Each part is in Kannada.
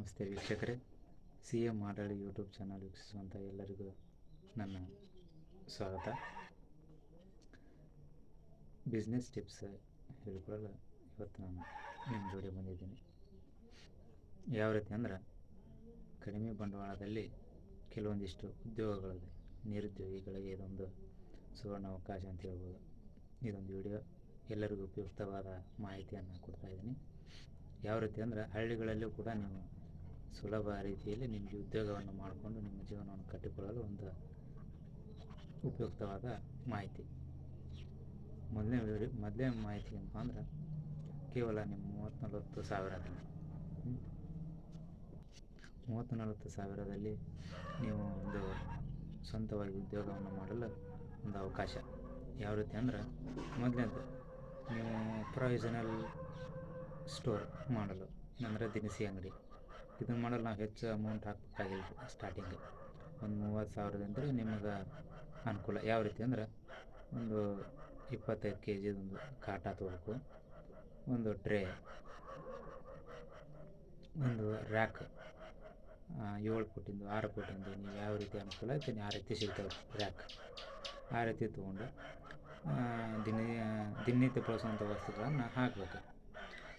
ನಮಸ್ತೆ ವೀಕ್ಷಕರೇ, ಸಿ ಎಂ ಆಡಳಿ ಯೂಟ್ಯೂಬ್ ಚಾನಲ್ ವೀಕ್ಷಿಸುವಂಥ ಎಲ್ಲರಿಗೂ ನನ್ನ ಸ್ವಾಗತ. ಬಿಸ್ನೆಸ್ ಟಿಪ್ಸ್ ಹೇಳಿಕೊಡಲು ಇವತ್ತು ನಾನು ನಿಮ್ಮ ಜೋಡಿ ಬಂದಿದ್ದೀನಿ. ಯಾವ ರೀತಿ ಅಂದ್ರೆ, ಕಡಿಮೆ ಬಂಡವಾಳದಲ್ಲಿ ಕೆಲವೊಂದಿಷ್ಟು ಉದ್ಯೋಗಗಳಿದೆ. ನಿರುದ್ಯೋಗಿಗಳಿಗೆ ಇದೊಂದು ಸುವರ್ಣ ಅವಕಾಶ ಅಂತ ಹೇಳ್ಬೋದು. ಇದೊಂದು ವಿಡಿಯೋ ಎಲ್ಲರಿಗೂ ಉಪಯುಕ್ತವಾದ ಮಾಹಿತಿಯನ್ನು ಕೊಡ್ತಾ ಇದ್ದೀನಿ. ಯಾವ ರೀತಿ ಅಂದರೆ, ಹಳ್ಳಿಗಳಲ್ಲೂ ಕೂಡ ನೀವು ಸುಲಭ ರೀತಿಯಲ್ಲಿ ನಿಮಗೆ ಉದ್ಯೋಗವನ್ನು ಮಾಡಿಕೊಂಡು ನಿಮ್ಮ ಜೀವನವನ್ನು ಕಟ್ಟಿಕೊಳ್ಳಲು ಒಂದು ಉಪಯುಕ್ತವಾದ ಮಾಹಿತಿ. ಮೊದಲನೇ ಮಾಹಿತಿ ಏನಪ್ಪ ಅಂದ್ರೆ, ಕೇವಲ ನಿಮ್ಮ 30-40 ಸಾವಿರದಲ್ಲಿ 30-40 ಸಾವಿರದಲ್ಲಿ ನೀವು ಒಂದು ಸ್ವಂತವಾಗಿ ಉದ್ಯೋಗವನ್ನು ಮಾಡಲು ಒಂದು ಅವಕಾಶ. ಯಾವ ರೀತಿ ಅಂದ್ರೆ, ಮೊದಲನೇದು ನೀವು ಪ್ರೊವಿಷನಲ್ ಸ್ಟೋರ್ ಮಾಡಲು, ಅಂದರೆ ದಿನಸಿ ಅಂಗಡಿ. ಇದನ್ನು ಮಾಡಲು ನಾವು ಹೆಚ್ಚು ಅಮೌಂಟ್ ಹಾಕಬೇಕಾಗಿಲ್ಲ. ಸ್ಟಾರ್ಟಿಂಗ್ ಒಂದು 30,000ದಿಂದ ನಿಮಗೆ ಅನುಕೂಲ. ಯಾವ ರೀತಿ ಅಂದ್ರೆ, ಒಂದು 25 kg ಒಂದು ಕಾಟ ತೊಗೋಬೇಕು, ಒಂದು ಟ್ರೇ, ಒಂದು ರ್ಯಾಕ್ 7 ಫುಟಿಂದು 6 ಫುಟಿಂದು ನೀವು ಯಾವ ರೀತಿ ಅನುಕೂಲ ಐತೆ ಆ ರೀತಿ ಸಿಗ್ತವೆ ರ್ಯಾಕ್. ಆ ರೀತಿ ತೊಗೊಂಡು ದಿನನಿತ್ಯ ಬಳಸುವಂಥ ವಸ್ತುಗಳನ್ನು ಹಾಕಬೇಕು.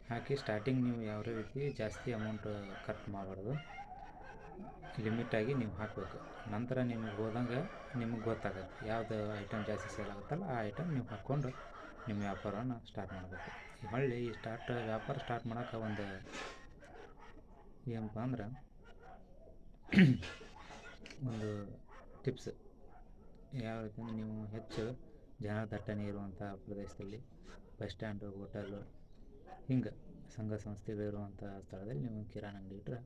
ಹಾಕಿ ಸ್ಟಾರ್ಟಿಂಗ್ ನೀವು ಯಾವ ರೀತಿ ಜಾಸ್ತಿ ಅಮೌಂಟ್ ಖರ್ಚು ಮಾಡಬಾರ್ದು, ಲಿಮಿಟಾಗಿ ನೀವು ಹಾಕಬೇಕು. ನಂತರ ನಿಮಗೆ ಹೋದಂಗೆ ನಿಮಗೆ ಗೊತ್ತಾಗುತ್ತೆ ಯಾವುದು ಐಟಮ್ ಜಾಸ್ತಿ ಸೇಲ್ ಆಗುತ್ತಲ್ಲ ಆ ಐಟಮ್ ನೀವು ಹಾಕ್ಕೊಂಡು ನಿಮ್ಮ ವ್ಯಾಪಾರವನ್ನು ಸ್ಟಾರ್ಟ್ ಮಾಡಬೇಕು. ಹೊಳ್ಳಿ ಈ ವ್ಯಾಪಾರ ಸ್ಟಾರ್ಟ್ ಮಾಡೋಕೆ ಒಂದು ಏನಪ್ಪ ಅಂದ್ರೆ ಒಂದು ಟಿಪ್ಸ್. ಯಾವ ರೀತಿ ಅಂದರೆ, ನೀವು ಹೆಚ್ಚು ಜನ ದಟ್ಟಣೆ ಇರುವಂಥ ಪ್ರದೇಶದಲ್ಲಿ, ಬಸ್ ಸ್ಟ್ಯಾಂಡು, ಹೋಟೆಲು, ಹಿಂಗೆ ಸಂಘ ಸಂಸ್ಥೆಗಳಿರುವಂಥ ಸ್ಥಳದಲ್ಲಿ ನೀವು ಕಿರಾಣಿ ಅಂಗಡಿ ಇಟ್ಟರೆ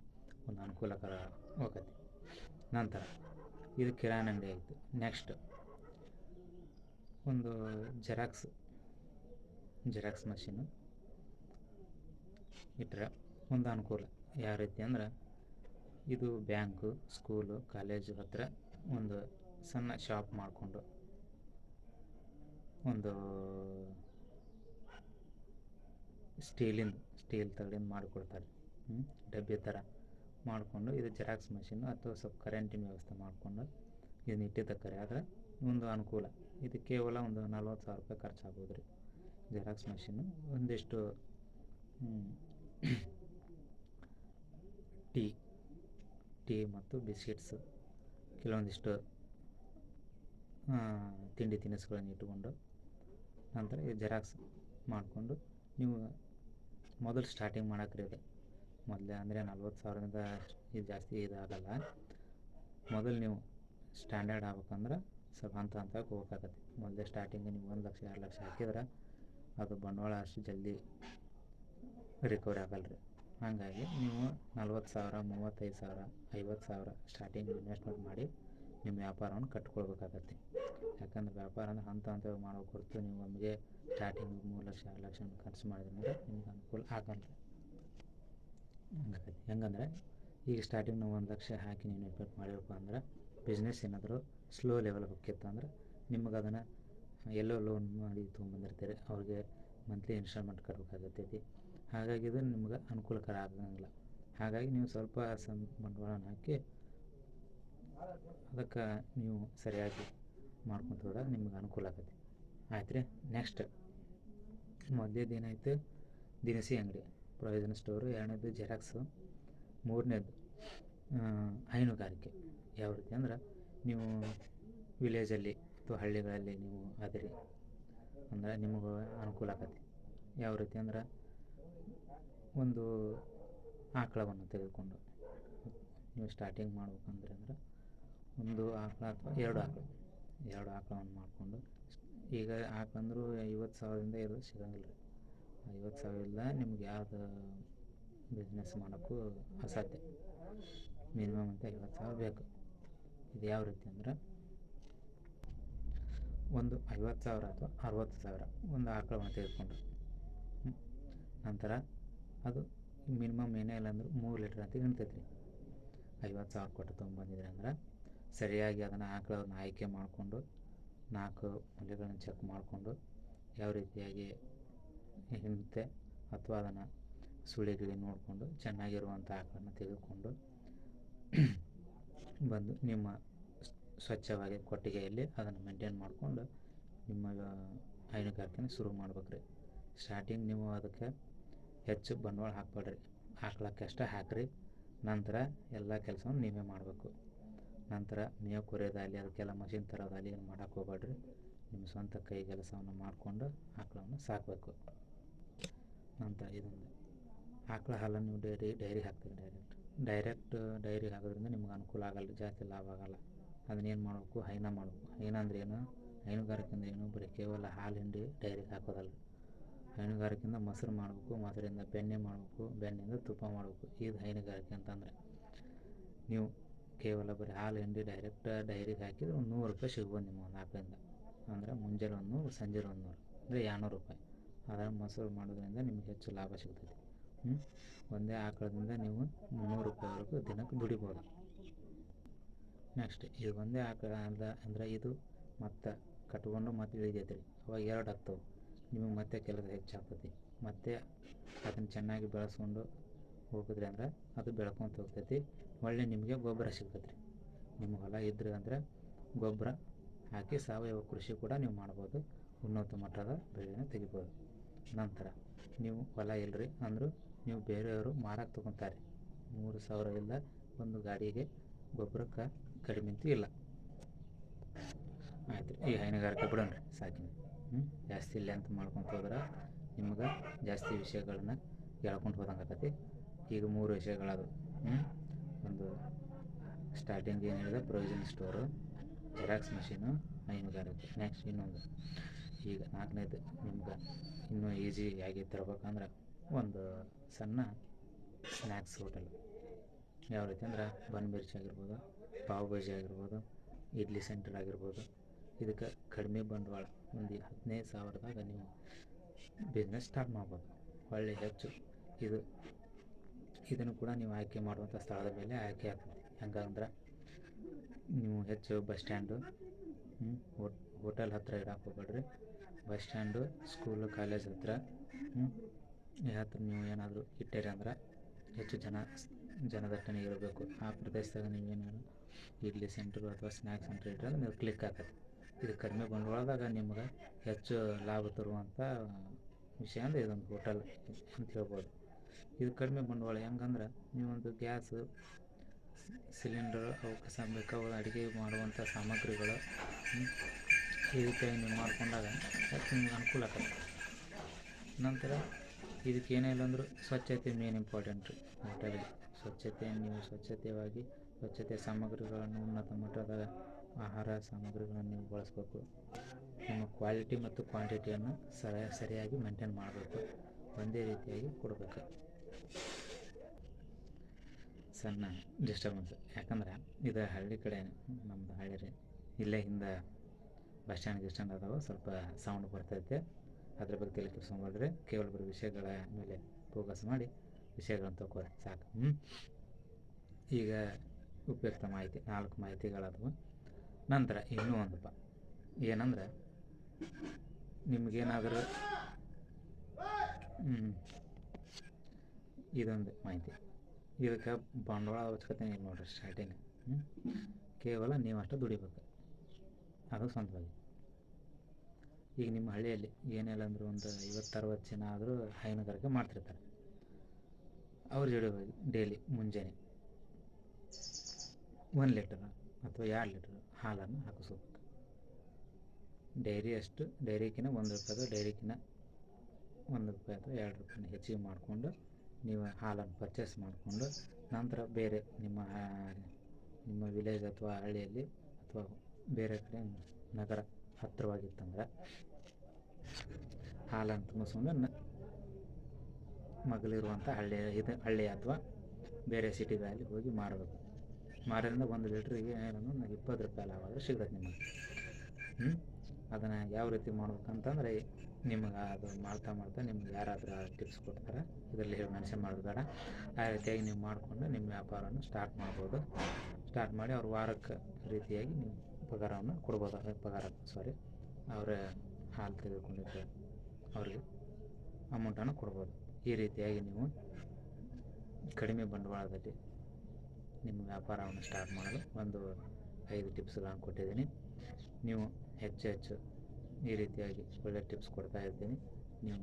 ಒಂದು ಅನುಕೂಲಕರ ಹೋಗತ್ತೆ. ನಂತರ ಇದು ಕಿರಾಣಿ ಅಂಗಡಿ ಆಯಿತು. ನೆಕ್ಸ್ಟ್ ಒಂದು ಜೆರಾಕ್ಸ್ ಮಷೀನು ಇಟ್ಟರೆ ಒಂದು ಅನುಕೂಲ. ಯಾವ ರೀತಿ ಅಂದ್ರೆ, ಇದು ಬ್ಯಾಂಕು, ಸ್ಕೂಲು, ಕಾಲೇಜು ಹತ್ರ ಒಂದು ಸಣ್ಣ ಶಾಪ್ ಮಾಡಿಕೊಂಡು ಒಂದು ಸ್ಟೀಲ್ ತಗಡಿಂದ ಮಾಡಿಕೊಡ್ತಾರೆ, ಡಬ್ಬಿ ಥರ ಮಾಡಿಕೊಂಡು. ಇದು ಜೆರಾಕ್ಸ್ ಮಷೀನು ಅಥವಾ ಸ್ವಲ್ಪ ಕರೆಂಟಿನ ವ್ಯವಸ್ಥೆ ಮಾಡಿಕೊಂಡು ಇದನ್ನ ಇಟ್ಟಿದ್ದಕ್ಕರೆ ಆದರೆ ಒಂದು ಅನುಕೂಲ. ಇದು ಕೇವಲ ಒಂದು 40,000 ರೂಪಾಯಿ ಖರ್ಚಾಗ್ಬೋದು ರೀ ಜೆರಾಕ್ಸ್ ಮಷೀನು. ಒಂದಿಷ್ಟು ಟೀ ಮತ್ತು ಬಿಸ್ಕೆಟ್ಸು, ಕೆಲವೊಂದಿಷ್ಟು ತಿಂಡಿ ತಿನಿಸುಗಳನ್ನು ಇಟ್ಟುಕೊಂಡು ನಂತರ ಈ ಜೆರಾಕ್ಸ್ ಮಾಡಿಕೊಂಡು ನೀವು ಮೊದಲು ಸ್ಟಾರ್ಟಿಂಗ್ ಮಾಡೋಕ್ರಿ. ಇದೆ ಮೊದಲೇ ಅಂದರೆ 40,000ದಿಂದ ಇದು ಜಾಸ್ತಿ ಇದಾಗಲ್ಲ. ಮೊದಲು ನೀವು ಸ್ಟ್ಯಾಂಡರ್ಡ್ ಆಗ್ಬೇಕಂದ್ರೆ ಸ್ವಲ್ಪ ಹಂತಕ್ಕೆ ಹೋಗ್ಬೇಕಾಗತ್ತೆ. ಮೊದಲೇ ಸ್ಟಾರ್ಟಿಂಗ್ ನೀವು 1 ಲಕ್ಷ 2 ಲಕ್ಷ ಹಾಕಿದ್ರೆ ಅದು ಬಂಡವಾಳ ಅಷ್ಟು ಜಲ್ದಿ ರಿಕವರಿ ಆಗಲ್ಲ ರೀ. ಹಾಗಾಗಿ ನೀವು 40,000, 35,000, 50,000 ಸ್ಟಾರ್ಟಿಂಗ್ ಇನ್ವೆಸ್ಟ್ಮೆಂಟ್ ಮಾಡಿ ನಿಮ್ಮ ವ್ಯಾಪಾರವನ್ನು ಕಟ್ಕೊಳ್ಬೇಕಾಗತ್ತೆ. ಯಾಕಂದರೆ ವ್ಯಾಪಾರ ಅಂದರೆ ಹಂತವಾಗಿ ಮಾಡೋ ಹೊರತು ನೀವು ನಮಗೆ ಸ್ಟಾರ್ಟಿಂಗ್ 3 ಲಕ್ಷ 2 ಲಕ್ಷ ಖರ್ಚು ಮಾಡಿದ್ರೆ ನಿಮ್ಗೆ ಅನುಕೂಲ ಆಗಲ್ಲ. ಹಂಗಾಗತ್ತೆ. ಹೆಂಗಂದರೆ, ಈಗ ಸ್ಟಾರ್ಟಿಂಗ್ ನಾವು 1 ಲಕ್ಷ ಹಾಕಿ ನೀವು ಇನ್ವೆಸ್ಟ್ಮೆಂಟ್ ಮಾಡಿರಪ್ಪ ಅಂದ್ರೆ, ಬಿಸ್ನೆಸ್ ಏನಾದರೂ ಸ್ಲೋ ಲೆವೆಲ್ ಹೋಗಿತ್ತು ಅಂದ್ರೆ ನಿಮಗೆ ಅದನ್ನು ಎಲ್ಲೋ ಲೋನ್ ಮಾಡಿ ತೊಗೊಂಬಂದಿರ್ತೀರಿ, ಅವ್ರಿಗೆ ಮಂತ್ಲಿ ಇನ್ಸ್ಟಾಲ್ಮೆಂಟ್ ಕಟ್ಟಬೇಕಾಗತ್ತೈತಿ. ಹಾಗಾಗಿ ಇದು ನಿಮ್ಗೆ ಅನುಕೂಲಕರ ಆಗಂಗಿಲ್ಲ. ಹಾಗಾಗಿ ನೀವು ಸ್ವಲ್ಪ ಬಂಡವಾಳನ ಹಾಕಿ ಅದಕ್ಕೆ ನೀವು ಸರಿಯಾಗಿ ಮಾಡ್ಕೊತ ಹೋದಾಗ ನಿಮ್ಗೆ ಅನುಕೂಲ ಆಗತ್ತೆ. ಆಯ್ತು ರೀ. ನೆಕ್ಸ್ಟ್ ಮೊದಲೇದು ಏನಾಯಿತು, ದಿನಸಿ ಅಂಗಡಿ, ಪ್ರೊವಿಷನ್ ಸ್ಟೋರು. ಎರಡನೇದು ಜೆರಾಕ್ಸು. ಮೂರನೇದು ಹೈನುಗಾರಿಕೆ. ಯಾವ ರೀತಿ ಅಂದ್ರೆ, ನೀವು ವಿಲೇಜಲ್ಲಿ ಅಥವಾ ಹಳ್ಳಿಗಳಲ್ಲಿ ನೀವು ಅದಿರಿ ಅಂದರೆ ನಿಮಗೆ ಅನುಕೂಲ ಆಗತ್ತೆ. ಯಾವ ರೀತಿ ಅಂದ್ರೆ, ಒಂದು ಆಕಳವನ್ನು ತೆಗೆದುಕೊಂಡು ನೀವು ಸ್ಟಾರ್ಟಿಂಗ್ ಮಾಡ್ಬೇಕಂದ್ರೆ ಒಂದು ಆಕಳ ಅಥವಾ 2 ಆಕಳವನ್ನು ಮಾಡಿಕೊಂಡು, ಈಗ ಆಕಳಂದ್ರೂ 50,000ದಿಂದ ಇದು ಸಿಗೋಂಗಿಲ್ಲ ರೀ. 50,000 ನಿಮ್ಗೆ ಯಾವುದು ಬಿಸ್ನೆಸ್ ಮಾಡೋಕ್ಕೂ ಅಸಾಧ್ಯ. ಮಿನಿಮಮ್ ಅಂತ 50,000 ಬೇಕು. ಇದು ಯಾವ ರೀತಿ ಅಂದ್ರೆ, ಒಂದು 50,000 ಅಥವಾ 60,000 ಒಂದು ಆಕಳವನ್ನು ತೆಗೆದುಕೊಂಡು ನಂತರ ಅದು ಮಿನಿಮಮ್ ಏನೇ ಇಲ್ಲ ಅಂದ್ರೆ 3 ಲೀಟ್ರ್ ಅಂತ ಹಿಡಿತೈತೆ ರೀ. 50,000 ಕೊಟ್ಟು ತೊಗೊಂಬಂದಿದ್ರಿ ಅಂದ್ರೆ ಸರಿಯಾಗಿ ಅದನ್ನು ಆಕಳವನ್ನು ಆಯ್ಕೆ ಮಾಡಿಕೊಂಡು 4 ಮೂಲೆಗಳನ್ನು ಚೆಕ್ ಮಾಡಿಕೊಂಡು ಯಾವ ರೀತಿಯಾಗಿ ಹಿಂಡುತ್ತೆ ಅಥವಾ ಅದನ್ನು ಸುಳಿ ಗಿಳಿ ನೋಡಿಕೊಂಡು ಚೆನ್ನಾಗಿರುವಂಥ ಆಕಳನ್ನು ತೆಗೆದುಕೊಂಡು ಬಂದು ನಿಮ್ಮ ಸ್ವಚ್ಛವಾಗಿ ಕೊಟ್ಟಿಗೆಯಲ್ಲಿ ಅದನ್ನು ಮೇಂಟೈನ್ ಮಾಡಿಕೊಂಡು ನಿಮ್ಮ ಹೈನುಗಾರಿಕೆನ ಶುರು ಮಾಡ್ಬೇಕ್ರಿ. ಸ್ಟಾರ್ಟಿಂಗ್ ನೀವು ಅದಕ್ಕೆ ಹೆಚ್ಚು ಬಂಡವಾಳ ಹಾಕಬೇಡ್ರಿ, ಹಾಕ್ಲಕ್ಕೆ ಅಷ್ಟೇ ಹಾಕಿರಿ. ನಂತರ ಎಲ್ಲ ಕೆಲಸವನ್ನು ನೀವೇ ಮಾಡಬೇಕು. ನಂತರ ಮೇವು ಕೊರೆಯೋದಾಗಲಿ ಅದಕ್ಕೆಲ್ಲ ಮಷಿನ್ ತರೋದಾಗಲಿ ಏನು ಮಾಡೋಕ್ಕೆ ಹೋಗ್ಬೇಡ್ರಿ. ನಿಮ್ಮ ಸ್ವಂತ ಕೈ ಕೆಲಸವನ್ನು ಮಾಡಿಕೊಂಡು ಆಕಳನ್ನು ಸಾಕಬೇಕು. ನಂತರ ಇದೊಂದು ಆಕಳ ಹಾಲನ್ನು ನೀವು ಡೈರಿಗೆ ಹಾಕ್ತೀರಿ. ಡೈರೆಕ್ಟ್ ಡೈರಿಗೆ ಹಾಕೋದ್ರಿಂದ ನಿಮ್ಗೆ ಅನುಕೂಲ ಆಗಲ್ಲ, ಜಾಸ್ತಿ ಲಾಭ ಆಗಲ್ಲ. ಅದನ್ನೇನು ಮಾಡಬೇಕು, ಹೈನ ಮಾಡಬೇಕು. ಹೈನ ಅಂದ್ರೆ ಏನು, ಹೈನುಗಾರಿಕೆಯಿಂದ ಏನು ಬರೀ ಕೇವಲ ಹಾಲು ಹಿಂಡಿ ಡೈರಿಗೆ ಹಾಕೋದಲ್ಲ. ಹೈನುಗಾರಿಕೆಯಿಂದ ಮೊಸರು ಮಾಡಬೇಕು, ಮೊಸರಿಂದ ಬೆಣ್ಣೆ ಮಾಡಬೇಕು, ಬೆಣ್ಣೆಯಿಂದ ತುಪ್ಪ ಮಾಡಬೇಕು. ಇದು ಹೈನುಗಾರಿಕೆ ಅಂತಂದರೆ. ನೀವು ಕೇವಲ ಬರೀ ಹಾಲು ಹಿಂಡಿ ಡೈರೆಕ್ಟ್ ಡೈರಿಗೆ ಹಾಕಿದ್ರೆ ಒಂದು ₹100 ಸಿಗ್ಬೋದು ನಿಮ್ಮ ಒಂದು ಆಕಳಿಂದ. ಅಂದರೆ ಮುಂಜಾನೆ 100, ಸಂಜೆ 100, ಅಂದರೆ ₹200. ಅದರ ಮೊಸರು ಮಾಡೋದ್ರಿಂದ ನಿಮಗೆ ಹೆಚ್ಚು ಲಾಭ ಸಿಗ್ತೈತಿ. ಒಂದೇ ಆಕಳದಿಂದ ನೀವು ₹300ವರೆಗೂ ದಿನಕ್ಕೆ ದುಡಿಬೋದು. ನೆಕ್ಸ್ಟ್ ಇದು ಒಂದೇ ಆಕಳ ಅಂದ್ರೆ ಇದು ಮತ್ತು ಕಟ್ಕೊಂಡು ಮತ್ತೆ ಇಳಿತೈತೆ ರೀ. ಅವಾಗ 2 ಆಗ್ತವೆ. ನಿಮಗೆ ಮತ್ತೆ ಕೆಲಸ ಹೆಚ್ಚಾಗ್ತೈತಿ. ಮತ್ತೆ ಅದನ್ನು ಚೆನ್ನಾಗಿ ಬೆಳೆಸ್ಕೊಂಡು ಹೋಗಿದ್ರಿ ಅಂದ್ರೆ ಅದು ಬೆಳ್ಕೊತ ಹೋಗ್ತೈತಿ. ಒಳ್ಳೆ ನಿಮಗೆ ಗೊಬ್ಬರ ಸಿಗ್ತೈತೆ ರೀ. ನಿಮ್ಮ ಹೊಲ ಇದ್ರೆ ಅಂದರೆ ಗೊಬ್ಬರ ಹಾಕಿ ಸಾವಯವ ಕೃಷಿ ಕೂಡ ನೀವು ಮಾಡ್ಬೋದು. ಉನ್ನತ ಮಟ್ಟದ ಬೆಳೆಯನ್ನು ತೆಗಿಬೋದು. ನಂತರ ನೀವು ಹೊಲ ಇಲ್ಲರಿ ಅಂದರೂ ನೀವು ಬೇರೆಯವರು ಮಾರಕ್ಕೆ ತೊಗೊತಾರೆ. 3,000 ಇಲ್ಲ ಒಂದು ಗಾಡಿಗೆ ಗೊಬ್ಬರಕ್ಕೆ ಕಡಿಮೆ ಅಂತೂ ಇಲ್ಲ. ಆಯ್ತು ರೀ, ಈ ಹೈನುಗಾರಿಕೆ ಬಿಡೋಣ ರೀ, ಸಾಕಿನ. ಜಾಸ್ತಿ ಲೆಂತ್ ಮಾಡ್ಕೊತ ಹೋದ್ರೆ ನಿಮ್ಗೆ ಜಾಸ್ತಿ ವಿಷಯಗಳನ್ನ ಹೇಳ್ಕೊಂಡು ಹೋದಂಗೆ ಆಕತಿ. ಈಗ 3 ವಿಷಯಗಳದು. ಒಂದು ಸ್ಟಾರ್ಟಿಂಗ್ ಏನು ಹೇಳಿದೆ, ಪ್ರೊವಿಷನ್ ಸ್ಟೋರು, ಜೆರಾಕ್ಸ್ ಮಷೀನು, ಹೈನುಗಾರಿಕೆ. ನೆಕ್ಸ್ಟ್ ಇನ್ನೊಂದು ಈಗ 4ನೇದು ನಿಮ್ಗೆ ಇನ್ನೂ ಈಸಿಯಾಗಿ ತರಬೇಕಂದ್ರೆ ಒಂದು ಸಣ್ಣ ಸ್ನ್ಯಾಕ್ಸ್ ಹೋಟೆಲ್. ಯಾವ ರೀತಿ ಅಂದ್ರೆ ಬನ್ ಮಿರ್ಚಿ ಆಗಿರ್ಬೋದು, ಪಾವ್ ಭಾಜಿ ಆಗಿರ್ಬೋದು, ಇಡ್ಲಿ ಸೆಂಟರ್ ಆಗಿರ್ಬೋದು. ಇದಕ್ಕೆ ಕಡಿಮೆ ಬಂಡವಾಳ, ಒಂದು 15,000ದಾಗ ನೀವು ಬಿಸ್ನೆಸ್ ಸ್ಟಾರ್ಟ್ ಮಾಡ್ಬೋದು. ಒಳ್ಳೆ ಹೆಚ್ಚು ಇದನ್ನು ಕೂಡ ನೀವು ಆಯ್ಕೆ ಮಾಡುವಂಥ ಸ್ಥಳದ ಮೇಲೆ ಆಯ್ಕೆ ಆಗ್ತದೆ. ಹೆಂಗಂದ್ರೆ ನೀವು ಹೆಚ್ಚು ಬಸ್ ಸ್ಟ್ಯಾಂಡು, ಹೋಟೆಲ್ ಹತ್ತಿರ ಇಡಕ್ಕೆ ಹೋಗ್ಬೇಡ್ರಿ. ಬಸ್ ಸ್ಟ್ಯಾಂಡು, ಸ್ಕೂಲು, ಕಾಲೇಜ್ ಹತ್ತಿರ ಈ ಹತ್ರ ನೀವು ಏನಾದರೂ ಇಟ್ಟೇರಿ ಅಂದ್ರೆ ಹೆಚ್ಚು ಜನದಟ್ಟಣೆ ಇರಬೇಕು. ಆ ಪ್ರದೇಶದಾಗ ನೀವೇನು ಇಡ್ಲಿ ಸೆಂಟ್ರು ಅಥವಾ ಸ್ನ್ಯಾಕ್ಸ್ ಸೆಂಟ್ರ್ ಇಟ್ಟರೆ ನೀವು ಕ್ಲಿಕ್ ಆಗತ್ತೆ. ಇದು ಕಡಿಮೆ ಬಂಡವಾಳದಾಗ ನಿಮ್ಗೆ ಹೆಚ್ಚು ಲಾಭ ತರುವಂಥ ವಿಷಯ ಅಂದರೆ ಇದೊಂದು ಹೋಟೆಲ್ ಅಂತ ಹೇಳ್ಬೋದು. ಇದು ಕಡಿಮೆ ಬಂಡವಾಳ ಹೆಂಗಂದ್ರೆ ನೀವೊಂದು ಗ್ಯಾಸು ಸಿಲಿಂಡರ್ ಅವಕ್ಕೆ ಬೇಕಾದ ಅಡುಗೆ ಮಾಡುವಂಥ ಸಾಮಗ್ರಿಗಳು ಈ ರೀತಿಯಾಗಿ ನೀವು ಮಾಡ್ಕೊಂಡಾಗ ನಿಮ್ಗೆ ಅನುಕೂಲ ಆಗತ್ತೆ. ನಂತರ ಇದಕ್ಕೆ ಏನೇ ಇಲ್ಲ ಅಂದರೂ ಸ್ವಚ್ಛತೆ ಮೇನ್ ಇಂಪಾರ್ಟೆಂಟ್ ರೀ ಹೋಟೆಲಿಗೆ. ನೀವು ಸ್ವಚ್ಛತೆ ಸಾಮಗ್ರಿಗಳನ್ನು ಉನ್ನತ ಮಟ್ಟದ ಆಹಾರ ಸಾಮಗ್ರಿಗಳನ್ನು ನೀವು ಬಳಸಬೇಕು. ನಿಮ್ಮ ಕ್ವಾಲಿಟಿ ಮತ್ತು ಕ್ವಾಂಟಿಟಿಯನ್ನು ಸರಿಯಾಗಿ ಮೇಂಟೈನ್ ಮಾಡಬೇಕು. ಒಂದೇ ರೀತಿಯಾಗಿ ಕೊಡಬೇಕು. ಸಣ್ಣ ಡಿಸ್ಟರ್ಬೆನ್ಸ್, ಯಾಕಂದ್ರೆ ಇದು ಹಳ್ಳಿ ಕಡೆ, ನಮ್ಮದು ಹಳ್ಳಿ ರೀ. ಇಲ್ಲೇ ಹಿಂದೆ ಬಸ್ ಸ್ಟ್ಯಾಂಡ್ ಅದಾವೆ, ಸ್ವಲ್ಪ ಸೌಂಡ್ ಬರ್ತೈತೆ. ಅದ್ರ ಬಗ್ಗೆ ತಲೆ ಕೆಡಿಸ್ಕೊಂಡ್ರೆ ಕೇವಲ ಬರೀ ವಿಷಯಗಳ ಮೇಲೆ ಫೋಕಸ್ ಮಾಡಿ ವಿಷಯಗಳನ್ನು ತಗೋರಿ ಸಾಕು. ಈಗ ಉಪಯುಕ್ತ ಮಾಹಿತಿ 4 ಮಾಹಿತಿಗಳಾದವು. ನಂತರ ಇನ್ನೂ ಒಂದಪ್ಪ ಏನಂದ್ರೆ, ನಿಮಗೇನಾದರೂ ಇದೊಂದು ಮಾಹಿತಿ, ಇದಕ್ಕೆ ಬಂಡವಾಳ ಅವಶ್ಯಕತೆ ಇಲ್ಲ ನೋಡಿರಿ. ಸ್ಟಾರ್ಟಿಂಗ್ ಕೇವಲ ನೀವು ಅಷ್ಟು ದುಡಿಬೇಕು, ಅದು ಸ್ವಂತವಾಗಿ. ಈಗ ನಿಮ್ಮ ಹಳ್ಳಿಯಲ್ಲಿ ಏನಿಲ್ಲ ಅಂದರೂ ಒಂದು 50-60 ಜನ ಆದರೂ ಹೈನುಗಾರಿಕೆ ಮಾಡ್ತಿರ್ತಾರೆ. ಅವ್ರ ಜೋಡಿ ಹೋಗಿ ಡೈಲಿ ಮುಂಜಾನೆ 1 ಲೀಟರ್ ಅಥವಾ 2 ಲೀಟರ್ ಹಾಲನ್ನು ಹಾಕಿಸ್ಬೇಕು. ಡೈರಿಕಿನ ₹1, ಡೈರಿಕಿನ ₹1 ಅಥವಾ ₹2 ಹೆಚ್ಚಿಗೆ ಮಾಡಿಕೊಂಡು ನೀವು ಹಾಲನ್ನು ಪರ್ಚೇಸ್ ಮಾಡಿಕೊಂಡು, ನಂತರ ಬೇರೆ ನಿಮ್ಮ ವಿಲೇಜ್ ಅಥವಾ ಹಳ್ಳಿಯಲ್ಲಿ ಅಥವಾ ಬೇರೆ ಕಡೆ ನಗರ ಹತ್ತಿರವಾಗಿತ್ತಂದ್ರೆ ಹಾಲನ್ನು ತುಂಬಿಸ್ಕೊಂಡು ಮಗಲಿರುವಂಥ ಹಳ್ಳಿ ಅಥವಾ ಬೇರೆ ಸಿಟಿಗಳಲ್ಲಿ ಹೋಗಿ ಮಾರಬೇಕು. ಮಾರೋದ್ರಿಂದ 1 ಲೀಟ್ರಿಗೆ ಏನಂದ್ರೆ ₹20 ಲಾಭ ಆದರೂ ಸಿಗುತ್ತೆ ನಿಮಗೆ. ಅದನ್ನು ಯಾವ ರೀತಿ ಮಾಡ್ಬೇಕಂತಂದರೆ, ನಿಮಗೆ ಅದು ಮಾಡ್ತಾ ನಿಮ್ಗೆ ಯಾರಾದರೂ ಟಿಪ್ಸ್ ಕೊಡ್ತಾರೆ, ಇದರಲ್ಲಿ ಮೆನ್ಷನ್ ಮಾಡೋದು ಬೇಡ. ಆ ರೀತಿಯಾಗಿ ನೀವು ಮಾಡಿಕೊಂಡು ನಿಮ್ಮ ವ್ಯಾಪಾರವನ್ನು ಸ್ಟಾರ್ಟ್ ಮಾಡ್ಬೋದು. ಸ್ಟಾರ್ಟ್ ಮಾಡಿ ಅವ್ರ ವಾರಕ್ಕೆ ರೀತಿಯಾಗಿ ನೀವು ಪಗಾರವನ್ನು ಕೊಡ್ಬೋದು. ಅವರೇ ಹಾಲು ತೆಗೆದುಕೊಂಡಿದ್ದರೆ ಅವ್ರಿಗೆ ಅಮೌಂಟನ್ನು ಕೊಡ್ಬೋದು. ಈ ರೀತಿಯಾಗಿ ನೀವು ಕಡಿಮೆ ಬಂಡವಾಳದಲ್ಲಿ ನಿಮ್ಮ ವ್ಯಾಪಾರವನ್ನು ಸ್ಟಾರ್ಟ್ ಮಾಡಲು ಒಂದು 5 ಟಿಪ್ಸ್ಗಳನ್ನು ಕೊಟ್ಟಿದ್ದೀನಿ. ನೀವು ಹೆಚ್ಚು ಈ ರೀತಿಯಾಗಿ ಒಳ್ಳೆಯ ಟಿಪ್ಸ್ ಕೊಡ್ತಾ ಇರ್ತೀನಿ. ನೀವು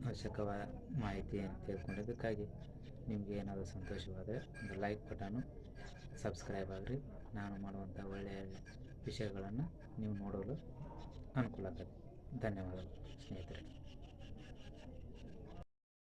ಅವಶ್ಯಕವಾದ ಮಾಹಿತಿಯನ್ನು ತಿಳ್ಕೊಂಡಿದ್ದಕ್ಕಾಗಿ ನಿಮಗೆ ಏನಾದರೂ ಸಂತೋಷವಾದರೆ ಒಂದು ಲೈಕ್ ಬಟನ್ನು, ಸಬ್ಸ್ಕ್ರೈಬ್ ಆಗಿರಿ. ನಾನು ಮಾಡುವಂಥ ಒಳ್ಳೆಯ ವಿಷಯಗಳನ್ನು ನೀವು ನೋಡಲು ಅನುಕೂಲ ಆಗುತ್ತೆ. ಧನ್ಯವಾದಗಳು ಸ್ನೇಹಿತರೆ.